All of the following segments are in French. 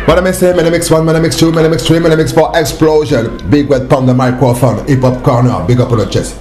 My name is X1, my name is 2, my name is 3, my name is 4, Explosion. Big Red Pound the microphone, hip hop corner, big up on the chest.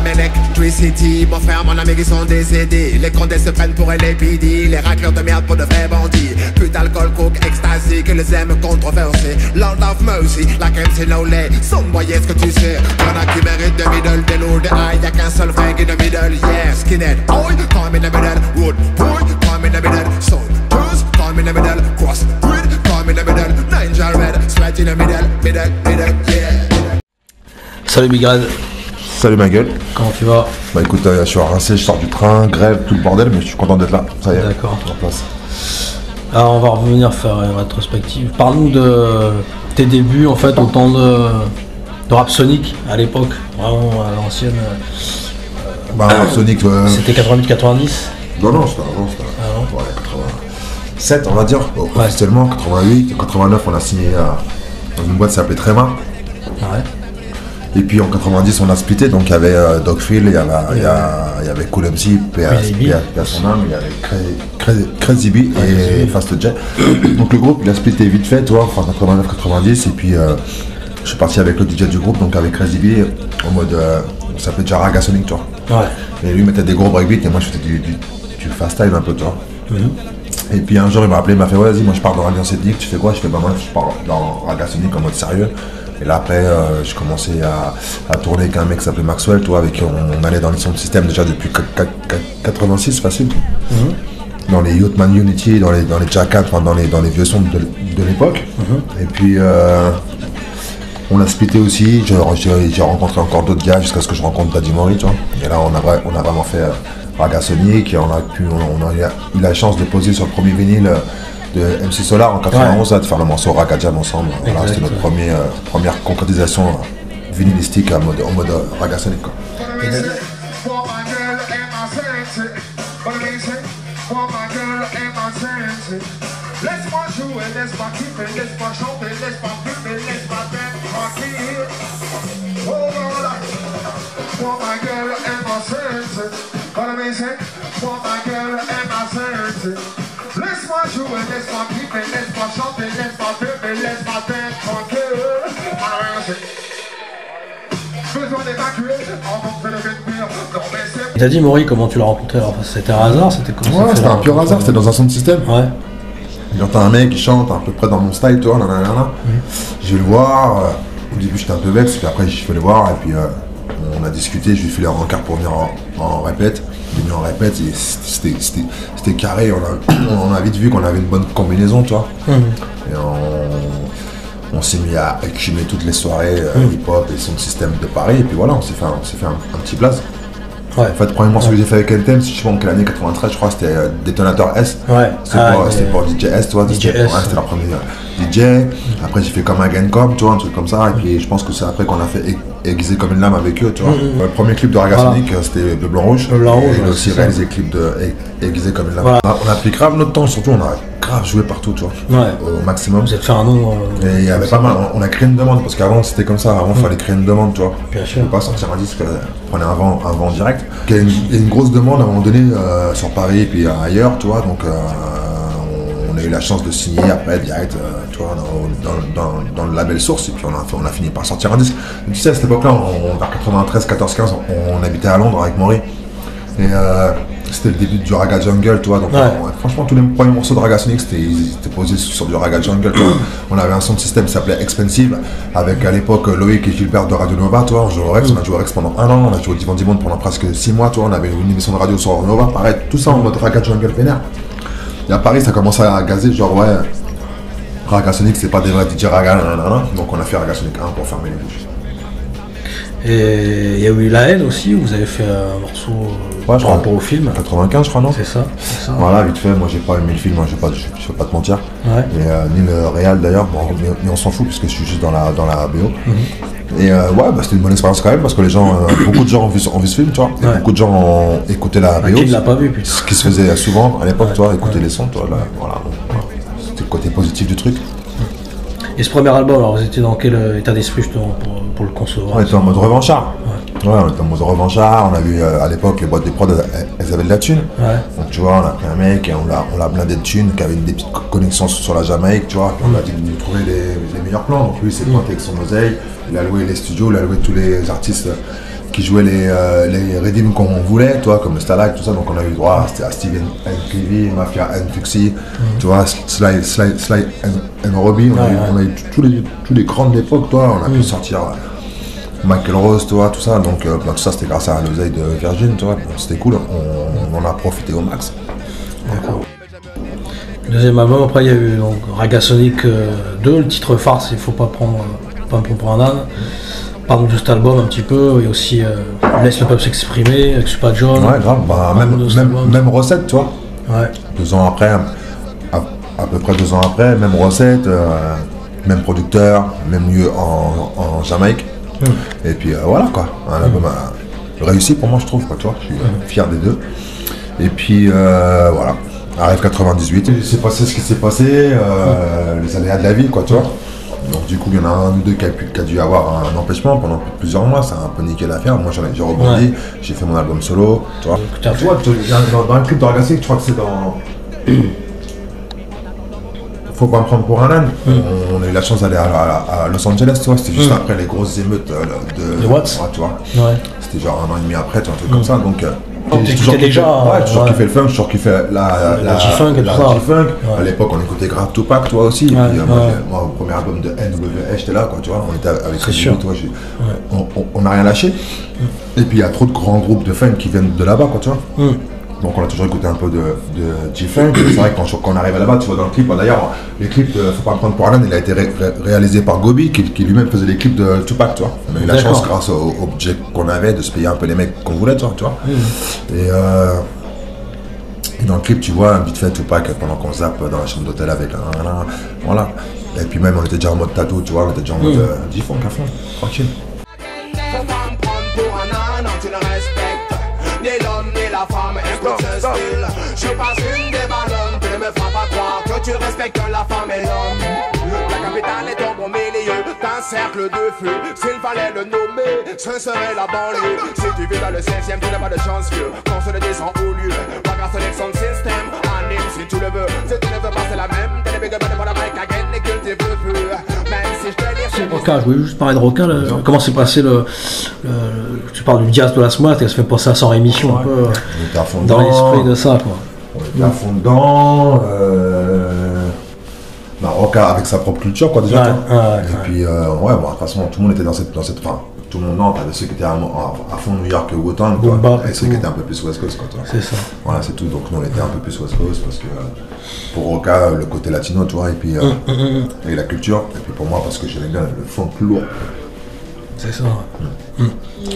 Electricity, mon frère, mon ami qui sont décédés. Les condés se prennent pour LAPD, les racleurs de merde pour de vrais bandits. Plus d'alcool, coke, ecstasy, que les aiment controversés. Lord of mercy, la crème c'est no lait. Son moyen, est-ce que tu sais? Y'en a qui méritent de middle, des lourds de high. Y'a qu'un seul fringue in the middle, yeah. Skinhead, oi, come in the middle. Wood, boy, come in the middle. Soul, booze, come in the middle. Cross, breed, come in the middle. Ninja red, straight in the middle, yeah. Salut Migrade. Salut ma gueule. Comment tu vas? Bah écoute, je suis rincé, je sors du train, grève, tout le bordel, mais je suis content d'être là. Ça y est. D'accord. En place. Alors on va revenir faire une rétrospective. Parle-nous de tes débuts en fait au temps de Rap Sonic à l'époque, vraiment à l'ancienne. Bah Sonic. C'était 88-90. Non, c'était avant, ouais, 87 on va dire, officiellement, 88, 89 on a signé dans une boîte qui s'appelait Tréma. Ouais. Et puis en 90 on a splitté, donc il y avait Dogfield, il y avait Cool MC, à son âme, il y avait Crazy B et Fast Jet. Donc le groupe il a splitté vite fait, toi, enfin 89-90, et puis je suis parti avec le DJ du groupe, donc avec Crazy B, en mode, ça s'appelait déjà Raga Sonic, tu vois. Ouais. Et lui mettait des gros breakbeats et moi je faisais du fast style un peu, tu vois. Et puis un jour il m'a appelé, il m'a fait ouais, vas-y, moi je pars dans l'Alliance Ethnique, tu fais quoi? Je fais bah moi je pars dans Raga Sonic en mode sérieux. Et là après je commençais à tourner avec un mec qui s'appelait Maxwell, toi, avec qui on allait dans les sons de système déjà depuis 86 facile. Dans les Youthman Unity, dans les Jack 4, dans les vieux sons de l'époque. Et puis on a splitté aussi, j'ai rencontré encore d'autres gars jusqu'à ce que je rencontre Daddy Mori, tu vois. Et là on a vraiment fait Raga Sonic, et on a eu la chance de poser sur le premier vinyle de MC Solar en 91, de faire le morceau Raga Jam ensemble. Voilà, c'était notre première concrétisation vinylistique en mode Raga Sonic, quoi. Laisse-moi jouer, laisse-moi kiffer, laisse-moi chanter, laisse-moi beber, laisse-moi faire tranquille. Besoin d'évacuer, rencontrer le pire. Non mais c'est... T'as dit Maury, comment tu l'as rencontré? Alors, c'était un hasard? C'était comment? Ouais, c'était un pur hasard, c'était dans un son de système. Ouais. J'entends un mec qui chante à peu près dans mon style, toi, je vais le voir, au début j'étais un peu vexe, puis après je vais le voir, et puis on a discuté, je lui ai fait les rencarts pour venir en répète. Il est venu en répète, et c'était carré, on a vite vu qu'on avait une bonne combinaison, tu vois. Et on s'est mis à écumer toutes les soirées hip-hop et son système de Paris, et puis voilà, on s'est fait un petit blaze. Ouais. En fait, le premier morceau que j'ai fait avec NTM, je sais pas en quelle année, 93, je crois, c'était Détonateur S. Ouais. C'était pour DJ S, tu vois. C'était la première DJ. Après, j'ai fait comme Agancom, tu vois, un truc comme ça. Et puis, je pense que c'est après qu'on a fait Aiguisé comme une lame avec eux, tu vois. Le premier clip de Raga Sonic, c'était Bleu Blanc Rouge. Blanc Rouge. Et aussi réalisé le clip de Aiguisé comme une lame. Voilà. On a pris grave notre temps, surtout, on a grave joué partout, tu vois. Ouais. Au maximum. Vous êtes fait un nom. Et il y avait pas mal, on a créé une demande, parce qu'avant c'était comme ça, avant il fallait créer une demande, tu vois. Bien sûr. On peut pas sortir un disque, prenez un vent direct. Il y a une grosse demande à un moment donné sur Paris et puis ailleurs, tu vois, donc on a eu la chance de signer après direct, tu vois, dans le label Source, et puis on a fini par sortir un disque. Mais tu sais, à cette époque-là, vers 93, 14, 15, on habitait à Londres avec Maury. Et c'était le début du Raga Jungle, tu vois, donc franchement tous les premiers morceaux de Raga Sonic ils étaient posés sur du Raga Jungle, tu vois. On avait un son de système qui s'appelait Expensive, avec à l'époque Loïc et Gilbert de Radio Nova, tu vois. On jouait au Rex, on a joué au Rex pendant 1 an, on a joué au Divan Dimond pendant presque 6 mois, tu vois. On avait une émission de radio sur Nova, pareil, tout ça en mode Raga Jungle vénère. Et à Paris ça commençait à gazer, genre ouais, Raga Sonic c'est pas des vrais DJ Raga, donc on a fait Raga Sonic 1 pour fermer les bouches. Et il y a eu La Haine aussi, vous avez fait un morceau par rapport au film. 95 je crois, non? C'est ça. Voilà, vite fait, moi j'ai pas aimé le film, je vais pas te mentir. Ouais. Et, ni le réal d'ailleurs, mais on s'en fout puisque je suis juste dans la BO. Et c'était une bonne expérience quand même, parce que les gens, beaucoup de gens ont vu ce film, tu vois. Et beaucoup de gens ont écouté la BO. Qui ne l'a pas vu, putain. Ce qui se faisait souvent à l'époque, tu vois, écouter les sons, tu vois, là, voilà. C'était le côté positif du truc. Et ce premier album, alors vous étiez dans quel état d'esprit justement pour le concevoir? On était en mode revanchard. Ouais, on était en mode revanchard, on a vu à l'époque les boîtes de prod, elles avaient de la thune. Ouais. Donc tu vois, on a pris un mec et on l'a blindé de thunes, qui avait des petites connexions sur la Jamaïque, tu vois. Puis on a dit de nous trouver les meilleurs plans. Donc lui, il s'est pointé avec son oseille, il a loué les studios, il a loué tous les artistes qui jouaient les redeems qu'on voulait, tu vois, comme le Stalag, tout ça. Donc on a eu droit à Steven N. Clevey, Mafia N. Fuxi, tu vois, Sly N. Robbie. On a eu tous les grands de l'époque, toi. On a pu sortir Michael Rose, tu vois, tout ça. Donc tout ça, c'était grâce à l'oseille de Virgin, tu vois. C'était cool, on en a profité au max. D'accord. Deuxième album, après il y a eu donc, Raga Sonic 2, le titre phare, c'est Faut pas me prendre pour un âne. Parle de cet album un petit peu, et aussi Laisse le peuple s'exprimer, avec Super John. Ouais, grave, bah, même recette, tu vois. Ouais. 2 ans après, à peu près 2 ans après, même recette, même producteur, même lieu en Jamaïque. Et puis voilà quoi, un album réussi pour moi, je trouve, quoi, tu vois. Je suis fier des deux. Et puis voilà, arrive 98, il s'est passé ce qui s'est passé, les aléas de la vie, quoi, tu vois. Donc du coup, il y en a un ou deux qui a dû avoir un empêchement pendant plusieurs mois, ça a un peu niqué l'affaire. Moi j'ai rebondi, j'ai fait mon album solo, tu vois. Tu vois, dans le clip de Raga Sonic, je crois que c'est dans... Faut pas me prendre pour un âne. On a eu la chance d'aller à Los Angeles, tu vois, c'était juste après les grosses émeutes de Watts, tu vois. Ouais. C'était genre 1 an et demi après, tu vois, un truc comme ça, donc... J'ai toujours déjà, toujours kiffé le funk, toujours kiffé la G-Funk et tout ça. G-Funk. À l'époque, on écoutait grave Tupac, toi aussi. Et puis, moi, au premier album de NWA, j'étais là, quoi, tu vois. On était avec Rémi, toi, on n'a rien lâché. Et puis, il y a trop de grands groupes de funk qui viennent de là-bas, quoi, tu vois. Donc, on a toujours écouté un peu de G-Funk. C'est vrai que quand on arrive là-bas, tu vois, dans le clip, d'ailleurs, les clips, faut pas me prendre pour un âne, il a été réalisé par Gobi, qui lui-même faisait les clips de Tupac, tu vois. On a eu la chance, grâce au budget qu'on avait, de se payer un peu les mecs qu'on voulait, tu vois. Et dans le clip, tu vois, vite fait Tupac pendant qu'on zappe dans la chambre d'hôtel avec voilà. Et puis même, on était déjà en mode tatou, tu vois, on était déjà en mode G-Funk à fond, tranquille. Ni l'homme ni la femme, écoute ce style. Je passe une des ballons, tu ne me feras pas croire que tu respectes la femme et l'homme. La capitale est au bon milieu d'un cercle de feu. S'il fallait le nommer, ce serait la banlieue. Si tu vis dans le 16e, tu n'as pas de chance, vieux. Qu'on se le descend au lieu. Raga Sonic son système, anime si tu le veux. Si tu ne veux pas, c'est la même. T'es les big up pour la break again, et que tu veux peu. Même si je te dis sur Roca, je voulais juste parler de Roca, comment s'est passé tu parles du jazz de la SMAT, et ça fait penser à sans rémission un peu dans l'esprit de ça, quoi. On était à fond dedans, Roca avec sa propre culture, quoi, déjà. Et puis, bon, de toute façon, tout le monde était dans cette fin. Tout le monde, non, t'avais ceux qui étaient à fond New York et Wotan, quoi, et ceux qui étaient un peu plus West Coast, quoi, toi. C'est ça. Voilà, c'est tout. Donc nous, on était un peu plus West Coast parce que pour Roca, le côté latino, tu vois, et puis et la culture, et puis pour moi, parce que j'aimais bien le funk lourd. C'est ça.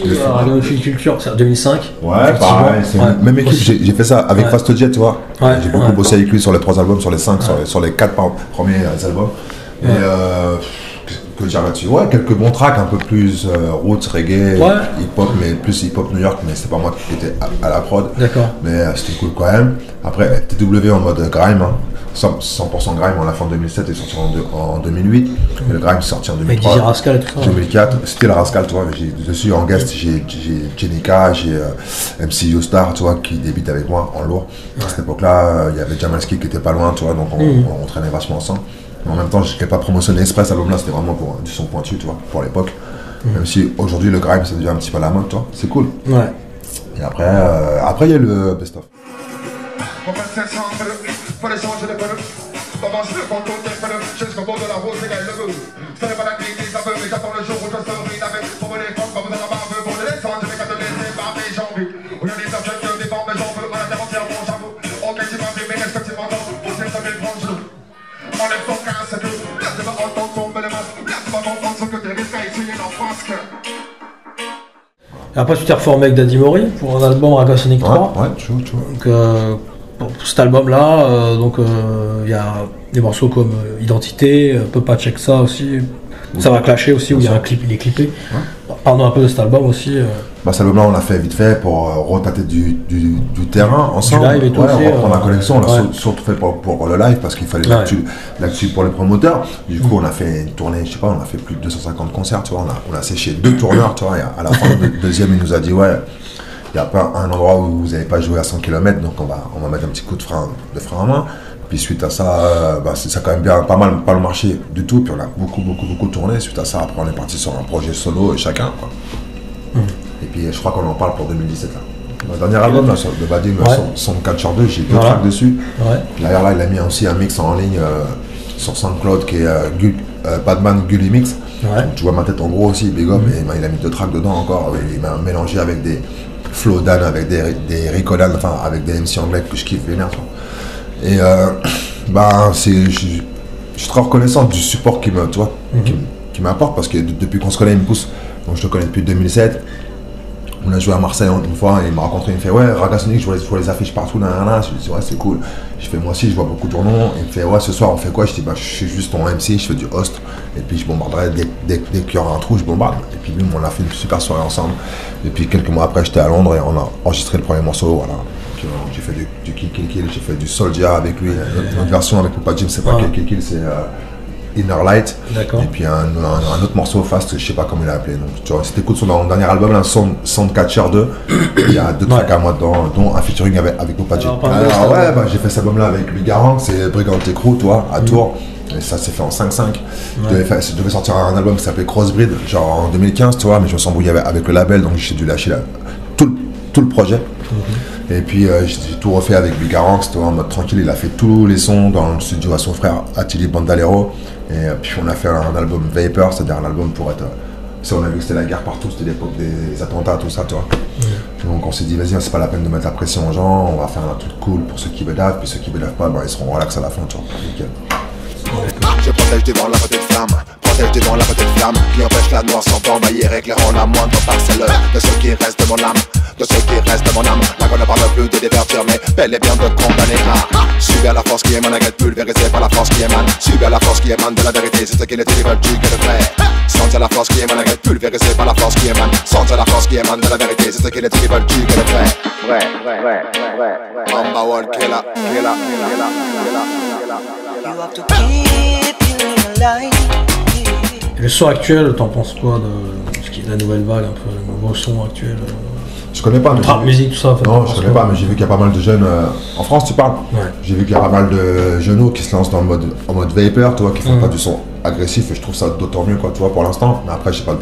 La culture, c'est en 2005. Ouais, pareil, c'est même équipe. J'ai fait ça avec Fast Jet, tu vois. J'ai beaucoup bossé avec lui sur les 3 albums, sur les 5, sur les 4 premiers albums. Et que dire là-dessus, quelques bons tracks un peu plus roots, reggae, hip-hop, mais plus hip-hop New York, mais c'était pas moi qui étais à la prod. D'accord. Mais c'était cool quand même. Après, TW en mode grime, 100% grime, en la fin 2007 et sorti en 2008. Et le grime est sorti en 2003. Avec Dizzy Rascal et tout ça. 2004, c'était le Rascal, tu vois. Dessus en guest, j'ai Jenica, j'ai MC Yostar, tu vois, qui débute avec moi en lourd. À cette époque-là, il y avait Jamalski qui était pas loin, tu vois, donc on traînait vachement ensemble. Mais en même temps, je n'ai pas promotionné Express, album-là, c'était vraiment pour du son pointu, tu vois, pour l'époque. Même si aujourd'hui, le grime, ça devient un petit peu la mode, tu vois, c'est cool. Ouais. Et après, il y a le best-of. On va faire ça, faut les changer de peu. On mange le canton des feux, jusqu'au bord de la rose, égal le goût. Ce n'est pas la vie des aveux, mais j'attends le jour où je serai la veille. Pour me défendre, comme vous en avez un peu, pour me descendre, je vais pas te laisser par mes jambes. Où il y a des personnes qui défendent mes jambes, à la terre entièrement, j'avoue. Ok, tu m'as vu, mais est-ce que tu m'entends? Pour cette semaine, prends le enlève ton casque, là tu vas entendre tomber le masque, là tu vas comprendre ce que tu risques à essayer dans frasque. Et après, tu t'es reformé avec Daddy Mori pour un album Raga Sonic 3. Ouais, tu vois. Donc, pour cet album-là, il y a des morceaux comme Identité, Peut pas check ça aussi. Ça va clasher aussi, où il y a un clip, il est clippé. Parlons un peu de cet album aussi. Bah, cet album-là, on l'a fait vite fait pour retâter du terrain ensemble. Du live et tout. Reprendre la connexion. On l'a surtout fait pour le live parce qu'il fallait l'actu pour les promoteurs. Du coup, on a fait une tournée, je sais pas, on a fait plus de 250 concerts, tu vois. On a séché 2 tourneurs, tu vois. Et à la fin du deuxième, il nous a dit, ouais, il n'y a pas un endroit où vous n'avez pas joué à 100 km, donc on va mettre un petit coup de frein à main. Puis suite à ça, ça a quand même pas mal marché du tout. Puis on a beaucoup tourné. Suite à ça, après on est parti sur un projet solo et chacun, quoi. Et puis je crois qu'on en parle pour 2017 là. Le dernier album là, de Badim, son 4x2, j'ai 2 tracks dessus. D'ailleurs là, il a mis aussi un mix en ligne sur SoundCloud qui est Badman Gully Mix. Tu vois ma tête en gros aussi, Big Up, et il a mis 2 tracks dedans encore. Il m'a mélangé avec des Flo Dan, avec des Rico Dan, enfin avec des MC anglais que je kiffe vénère. Et je suis très reconnaissant du support qu'il m'apporte parce que depuis qu'on se connaît, il me pousse. Donc je le connais depuis 2007. On a joué à Marseille une fois et il m'a rencontré, il me fait ouais, Ragasonic, je vois les affiches partout, nanana. Je lui dis ouais, c'est cool. Je fais moi aussi, je vois beaucoup ton nom. Il me fait ouais, ce soir on fait quoi? Je dis bah, je suis juste ton MC, je fais du host. Et puis je bombarderai dès qu'il y aura un trou, je bombarde. Et puis lui, on a fait une super soirée ensemble. Et puis quelques mois après, j'étais à Londres et on a enregistré le premier morceau. Voilà. J'ai fait du Kill Kill, j'ai fait du Soldier avec lui. Une version avec Poupa Jim, c'est pas Kill Kill, c'est Inner Light. Et puis un autre morceau Fast, je sais pas comment il a appelé. Donc tu vois, si t'écoutes son dernier album, là, Soundcatcher 2, il y a 2 tracks à moi dedans, dont un featuring avec Poupa Jim. Alors ouais, j'ai fait cet album là avec Louis Garang, c'est Brigand Crew, toi, à Tours. Et ça s'est fait en 5-5. Je devais sortir un album qui s'appelait Crossbreed, genre en 2015, tu vois, mais je me suis embrouillé avec le label, donc j'ai dû lâcher tout le projet. Et puis j'ai tout refait avec Bigarang, c'était en mode tranquille, il a fait tous les sons dans le studio à son frère Attili Bandalero. Et puis on a fait un album Vapor, c'est-à-dire un album pour être... on a vu que c'était la guerre partout, c'était l'époque des attentats, tout ça, tu vois. Donc on s'est dit, vas-y, c'est pas la peine de mettre la pression aux gens, on va faire un truc cool pour ceux qui bédavent, puis ceux qui bédavent pas, ils seront relax à la fin, tu vois. Nickel. Je protège devant la petite flamme, protège devant la petite flamme qui empêche la noire sans d'envahir, éclairant la moindre parcelle de ce qui reste de mon âme, de ce qui reste de mon âme. Là qu'on ne parle plus de divertir, mais bel et bien de condamner. Suivez à la force qui émane, la guette pulvérisée par la force qui émane. Suivez à la force qui émane de la vérité, c'est ce qui est le veulent du que le vrai. Sentez la force qui émane, la guette pulvérisée par la force qui émane. Sentez la force qui émane de la vérité, c'est ce qui est le veulent du que le vrai. Mamba Wall Killer, killer. You have to keep you alive. Et le son actuel, t'en penses quoi de ce qui est la nouvelle vague, un peu le nouveau son actuel? Je connais pas, mais trap musique, tout ça. En fait, non, je connais pas, mais j'ai vu qu'il y a pas mal de jeunes en France, tu parles. J'ai vu qu'il y a pas mal de jeunes qui se lancent en mode vapor, tu vois, qui font pas du son agressif, et je trouve ça d'autant mieux, quoi, tu vois, pour l'instant. Mais après, j'ai pas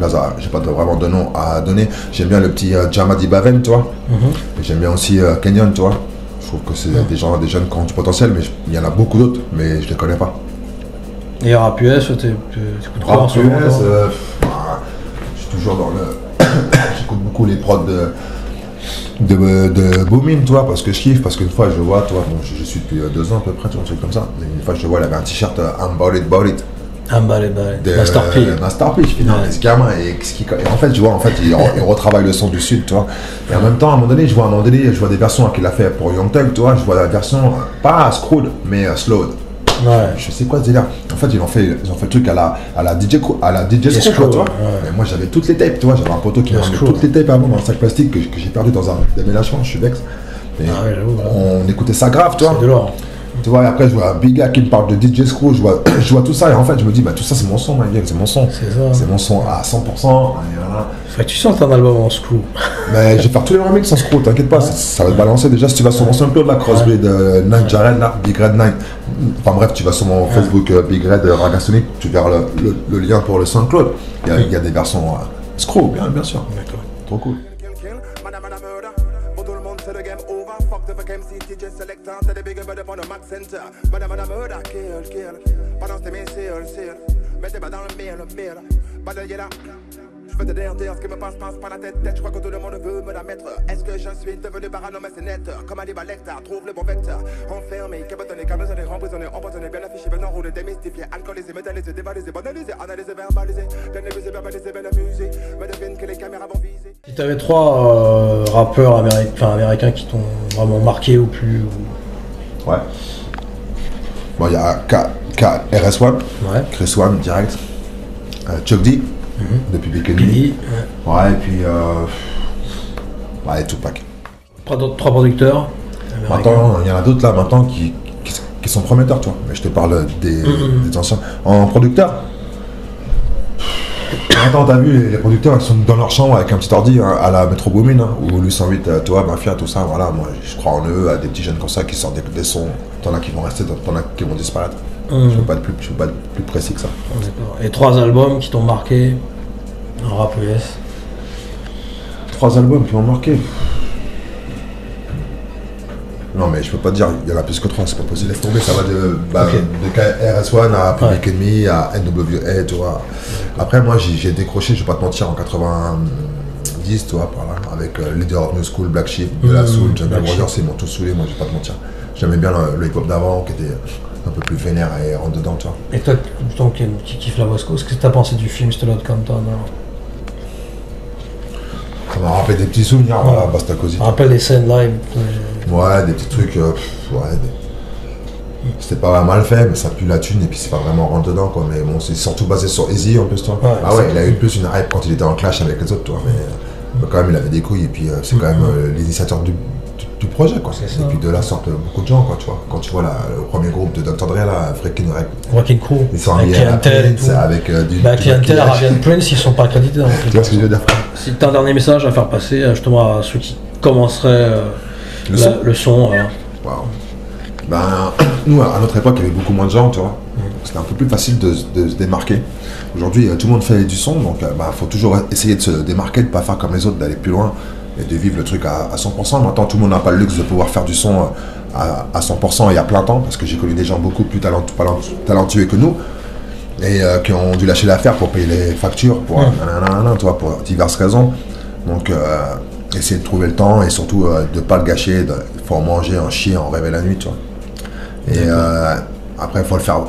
vraiment de nom à donner. J'aime bien le petit Jamadi Baven, tu vois. Et j'aime bien aussi Kenyon, tu vois. Je trouve que c'est des jeunes qui ont du potentiel, mais il y en a beaucoup d'autres, mais je les connais pas. Et rap US, t'écoutes quoi en ce moment? Je suis toujours dans le... J'écoute beaucoup les prods de Boomin, tu vois, parce que je kiffe, parce qu'une fois je vois, tu vois, bon, je suis depuis 2 ans à peu près, tu vois, un truc comme ça. Mais une fois je vois, il avait un t-shirt I'm About It. Master P. Master P, je fais non, mais ce gamin, et en fait, je vois, il retravaille le son du Sud, tu vois. Et en même temps, à un moment donné, je vois des versions qu'il a fait pour Young Thug, tu vois, je vois la version, pas screwed, mais slowed. Je sais quoi ce délire. En fait, ils ont fait le truc à la DJ Screw, tu vois. Mais moi, j'avais toutes les tapes, tu vois. J'avais un poteau qui m'a mis toutes les tapes avant dans un sac plastique que j'ai perdu dans un déménagement, je suis vexe. Mais on écoutait ça grave, tu vois. C'est de l'or. Tu vois, et après, je vois Biga qui me parle de DJ Screw, je vois tout ça, et en fait, je me dis, bah, tout ça, c'est mon son, ma gueule, c'est mon son. C'est mon son à 100%. Et voilà. Fait que tu sens un album en Screw. Mais je vais faire tous les remixes en Screw, t'inquiète pas, ça va te balancer. Déjà, si tu vas sur mon SoundCloud, là, Crossbreed, Night Jared, là, Big Red Night. Enfin bref, tu vas sur mon Facebook, Big Red Ragasonic, tu verras le lien pour le SoundCloud. Il y a des versions Screw, bien sûr. D'accord. Trop cool. Je veux te dire ce qui me passe par la tête. Je crois que tout le monde veut me la mettre. Est-ce que je suis devenu parano, mais c'est net. Comme Hannibal Lecter, trouve le bon vecteur. Enfermé, cabotonné, cabezonné, emprisonné, empoisonné, bien affiché, bien enroulé, démystifié, alcoolisé, métallisé, dévalisé, banalisé, analysé, verbalisé, télévisé, verbalisé, bien amusé. Me devine que les caméras vont viser. Si t'avais 3 rappeurs américains qui t'ont vraiment marqué ou plus Ouais. Bon, il y a RS1, Chris One direct, Chuck D. Depuis Bikini. Ouais, et puis Ouais, Tupac. Trois producteurs. Maintenant, il y en a d'autres là maintenant qui sont prometteurs, toi. Mais je te parle des anciens. En producteur, attends, t'as vu, les producteurs ils sont dans leur chambre avec un petit ordi hein, à la Metro Boomin, hein, ou lui 108, toi, Mafia, tout ça, voilà. Moi, je crois en eux, à des petits jeunes comme ça qui sortent des sons. T'en as qui vont rester, t'en as qui vont disparaître. Je peux pas être plus précis que ça. D'accord. Et 3 albums qui t'ont marqué en rap US. 3 albums qui m'ont marqué. Non mais je peux pas te dire, il y en a plus que 3, c'est pas possible. Laisse tomber, ça va de KRS-One à Public Enemy à NWA, tu vois. Après moi j'ai décroché, je vais pas te mentir, en 90, tu vois, par là, avec Leader of New School, Black Sheep, De La Soul, Jungle Warriors, ils m'ont tous saoulé, moi je vais pas te mentir. J'aimais bien le hip-hop d'avant, qui était un peu plus vénère et rentre dedans, tu vois. Et toi, qui kiffe la West Coast, qu'est-ce que t'as pensé du film Still Out Compton? Ça m'a rappelé des petits souvenirs, voilà, Basta Cosy. Ça me rappelle des scènes live. Ouais, des petits trucs, c'était pas mal fait, mais ça pue la thune et puis c'est pas vraiment rentre dedans, quoi. Mais bon, c'est surtout basé sur Easy en plus, toi. Ouais, ah ouais, il a eu plus une hype quand il était en clash avec les autres, toi. Mais quand même, il avait des couilles et puis c'est quand même l'initiateur du projet, quoi. Et puis de là sortent beaucoup de gens, quoi, tu vois. Quand tu vois le premier groupe de Dr. Dre, là, Wrecking Crew, ils sont avec Clientèle, Ravian Prince, ils sont pas accrédités dans le Tu vois ce que je veux dire? Si t'as un dernier message à faire passer justement à ceux qui commenceraient le son. Waouh. Ben, nous, à notre époque, il y avait beaucoup moins de gens, tu vois. C'était un peu plus facile de se démarquer. Aujourd'hui, tout le monde fait du son, donc faut toujours essayer de se démarquer, de ne pas faire comme les autres, d'aller plus loin et de vivre le truc à 100%. Maintenant, tout le monde n'a pas le luxe de pouvoir faire du son à 100% et à plein temps, parce que j'ai connu des gens beaucoup plus talentueux que nous et qui ont dû lâcher l'affaire pour payer les factures, pour diverses raisons. Donc, essayer de trouver le temps et surtout de ne pas le gâcher, il faut en manger, en chier, en rêver la nuit, tu vois. Et après, il faut le faire.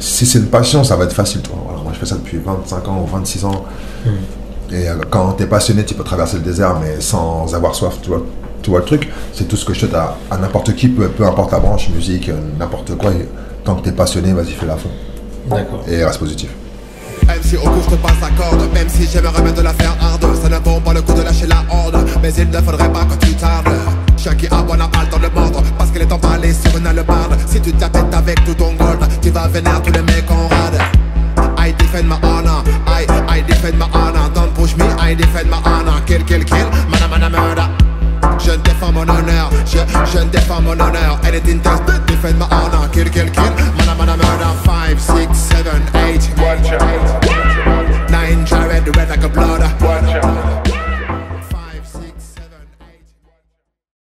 Si c'est une passion, ça va être facile, tu vois. Voilà, moi, je fais ça depuis 25 ans ou 26 ans. Et quand tu es passionné, tu peux traverser le désert, mais sans avoir soif, tu vois le truc. C'est tout ce que je souhaite à n'importe qui, peu importe la branche, musique, n'importe quoi. Et tant que tu es passionné, vas-y, fais la fond. D'accord. Et reste positif. Même si au coup je te passe la corde, même si j'aimerais bien de la faire hard, ça ne vaut pas le coup de lâcher la horde, mais il ne faudrait pas que tu tardes. Chien qui aboie a pas le temps de mordre, parce qu'il est emballé sur une allebarde. Si tu t'appelles avec tout ton gold, tu vas vénérer tous les mecs en rade. I defend my honor, I defend my honor. Don't push me, I defend my honor. Kill, mana murder. Je défends mon honneur, je défends mon honneur. Anything else but defend my honor. Kill, mana murder. 5, 6, 7, 8 9 Jared, red like a blood.